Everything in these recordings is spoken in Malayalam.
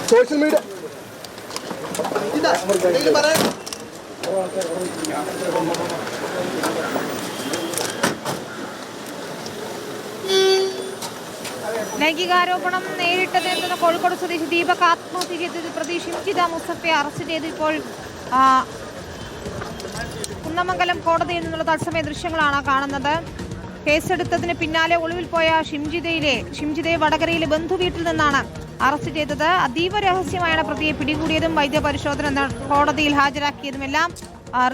സോഷ്യൽ മീഡിയ ലൈംഗികാരോപണം നേരിട്ടത് എത്തുന്ന കോഴിക്കോട് സ്വദേശി ദീപക് ആത്മഹത്യ ചെയ്തത് പ്രതി ഷിംജിത മുസഫയെ അറസ്റ്റ് ചെയ്ത് ഇപ്പോൾ കുന്നമംഗലം കോടതിയിൽ നിന്നുള്ള തത്സമയ ദൃശ്യങ്ങളാണ് കാണുന്നത്. കേസെടുത്തതിന് പിന്നാലെ ഒളിവിൽ പോയ ഷിംജിതയെ വടകരയിലെ ബന്ധുവീട്ടിൽ നിന്നാണ് അറസ്റ്റ് ചെയ്തത്. അതീവ രഹസ്യമായാണ് പ്രതിയെ പിടികൂടിയതും വൈദ്യപരിശോധന കോടതിയിൽ ഹാജരാക്കിയതുമെല്ലാം.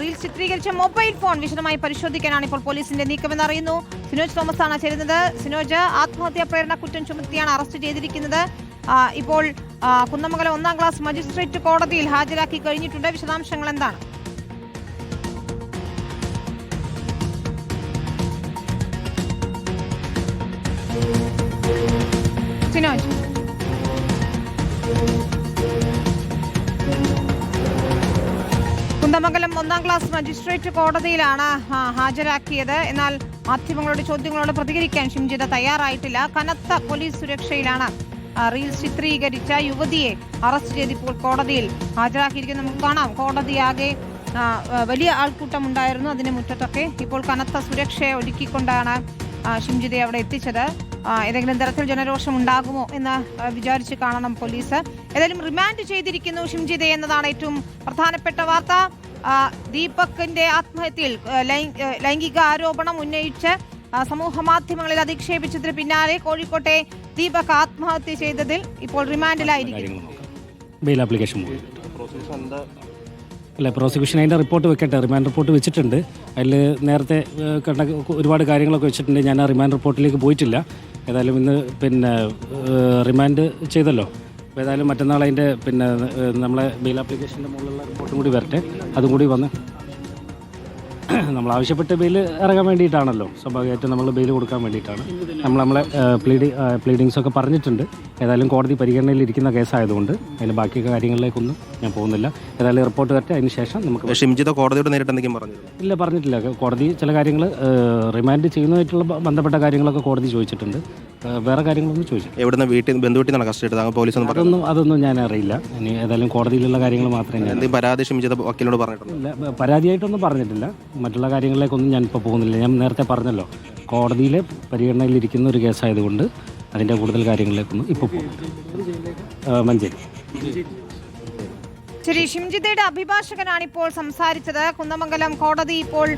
റീൽ ചിത്രീകരിച്ച മൊബൈൽ ഫോൺ വിശദമായി പരിശോധിക്കാനാണ് ഇപ്പോൾ പോലീസിന്റെ നീക്കമെന്ന് അറിയുന്നു. സിനോജ് തോമസ് ആണ് ചേരുന്നത്. സിനോജ്, ആത്മഹത്യാ പ്രേരണ കുറ്റം ചുമത്തിയാണ് അറസ്റ്റ് ചെയ്തിരിക്കുന്നത്. ഇപ്പോൾ കുന്നമംഗലം 1-ാം ക്ലാസ് മജിസ്ട്രേറ്റ് കോടതിയിൽ ഹാജരാക്കി കഴിഞ്ഞിട്ടുണ്ട്. വിശദാംശങ്ങൾ എന്താണ്? സിനോജ്, കുന്നമംഗലം 1-ാം ക്ലാസ് മജിസ്ട്രേറ്റ് കോടതിയിലാണ് ഹാജരാക്കിയത്. എന്നാൽ മാധ്യമങ്ങളുടെ ചോദ്യങ്ങളോട് പ്രതികരിക്കാൻ ഷിംജിത തയ്യാറായിട്ടില്ല. കനത്ത പോലീസ് സുരക്ഷയിലാണ് റീൽസ് ചിത്രീകരിച്ച യുവതിയെ അറസ്റ്റ് ചെയ്ത് ഇപ്പോൾ കോടതിയിൽ ഹാജരാക്കിയിരിക്കുന്നത്. നമുക്ക് കാണാം, കോടതിയാകെ വലിയ ആൾക്കൂട്ടം ഉണ്ടായിരുന്നു. അതിന് മുറ്റത്തൊക്കെ ഇപ്പോൾ കനത്ത സുരക്ഷയെ ഒരുക്കിക്കൊണ്ടാണ് ഷിംജിതയെ അവിടെ എത്തിച്ചത്. ഏതെങ്കിലും തരത്തിൽ ജനരോഷം ഉണ്ടാകുമോ എന്ന് വിചാരിച്ച് കാണണം പോലീസ്. ഏതായാലും റിമാൻഡ് ചെയ്തിരിക്കുന്നു ഷിംജിതയെ എന്നതാണ് ഏറ്റവും പ്രധാനപ്പെട്ട വാർത്ത. ദീപകിന്റെ ആത്മഹത്യയിൽ ലൈംഗിക ആരോപണം ഉന്നയിച്ച് സമൂഹ മാധ്യമങ്ങളിൽ അധിക്ഷേപിച്ചതിന് പിന്നാലെ കോഴിക്കോട്ടെ ദീപക് ആത്മഹത്യ ചെയ്തതിൽ ഇപ്പോൾ റിമാൻഡിലായിരിക്കും. പ്രോസിക്യൂഷൻ അതിൻ്റെ റിപ്പോർട്ട് വെക്കട്ടെ. റിമാൻഡ് റിപ്പോർട്ട് വെച്ചിട്ടുണ്ട്. അതിൽ നേരത്തെ കണ്ട ഒരുപാട് കാര്യങ്ങളൊക്കെ വെച്ചിട്ടുണ്ട്. ഞാൻ ആ റിമാൻഡ് റിപ്പോർട്ടിലേക്ക് പോയിട്ടില്ല. ഏതായാലും ഇന്ന് റിമാൻഡ് ചെയ്തല്ലോ. അപ്പോൾ ഏതായാലും മറ്റന്നാൾ അതിൻ്റെ നമ്മളെ ബെയിൽ ആപ്ലിക്കേഷൻ്റെ മുകളിലുള്ള റിപ്പോർട്ടും കൂടി വരട്ടെ. അതും കൂടി വന്ന് നമ്മൾ ആവശ്യപ്പെട്ട് ബെയിൽ ഇറങ്ങാൻ വേണ്ടിയിട്ടാണല്ലോ. സ്വാഭാവികമായിട്ടും നമ്മൾ ബെയിൽ കൊടുക്കാൻ വേണ്ടിയിട്ടാണ് നമ്മളെ പ്ലീഡിങ്സ് ഒക്കെ പറഞ്ഞിട്ടുണ്ട്. ഏതായാലും കോടതി പരിഗണനയിലിരിക്കുന്ന കേസായതുകൊണ്ട് അതിന് ബാക്കി കാര്യങ്ങളിലേക്കൊന്നും ഞാൻ പോകുന്നില്ല. ഏതായാലും റിപ്പോർട്ട് വരട്ടെ. അതിന് ശേഷം നമുക്ക് ഷിംജിത കോടതിയോട് നേരിട്ട് എന്തെങ്കിലും പറഞ്ഞില്ല? ഇല്ല, പറഞ്ഞിട്ടില്ല. കോടതി ചില കാര്യങ്ങൾ റിമാൻഡ് ചെയ്യുന്നതായിട്ടുള്ള ബന്ധപ്പെട്ട കാര്യങ്ങളൊക്കെ കോടതി ചോദിച്ചിട്ടുണ്ട്. വേറെ കാര്യങ്ങളൊന്നും ചോദിച്ചില്ല. എവിടുന്ന് ബന്ധുവീട്ടിൽ നിന്നാണ് കസ്റ്റഡി എടുത്തത്? പോലീസ് അതൊന്നും ഞാൻ അറിയില്ല. ഇനി ഏതായാലും കോടതിയിലുള്ള കാര്യങ്ങൾ മാത്രമേ ഞാൻ പരാതി ഷിംജിത വക്കീലിനോട് പറഞ്ഞിട്ടില്ല. പരാതിയായിട്ടൊന്നും പറഞ്ഞിട്ടില്ല. മറ്റുള്ള കാര്യങ്ങളിലേക്കൊന്നും ഞാനിപ്പോൾ പോകുന്നില്ല. ഞാൻ നേരത്തെ പറഞ്ഞല്ലോ, കോടതിയിലെ പരിഗണനയിലിരിക്കുന്ന ഒരു കേസായതുകൊണ്ട് അതിൻ്റെ കൂടുതൽ കാര്യങ്ങളിലേക്കൊന്നും ഇപ്പോൾ പോകുന്നില്ല. മഞ്ചേരി. ശരി, ഷിംജിതയുടെ അഭിഭാഷകനാണ് ഇപ്പോൾ സംസാരിച്ചത്. കുന്നമംഗലം കോടതി ഇപ്പോൾ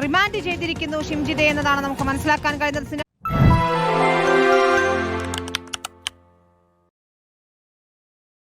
റിമാൻഡ് ചെയ്തിരിക്കുന്നു ഷിംജിതയെ എന്നതാണ് നമുക്ക് മനസ്സിലാക്കാൻ കഴിയുന്നത്.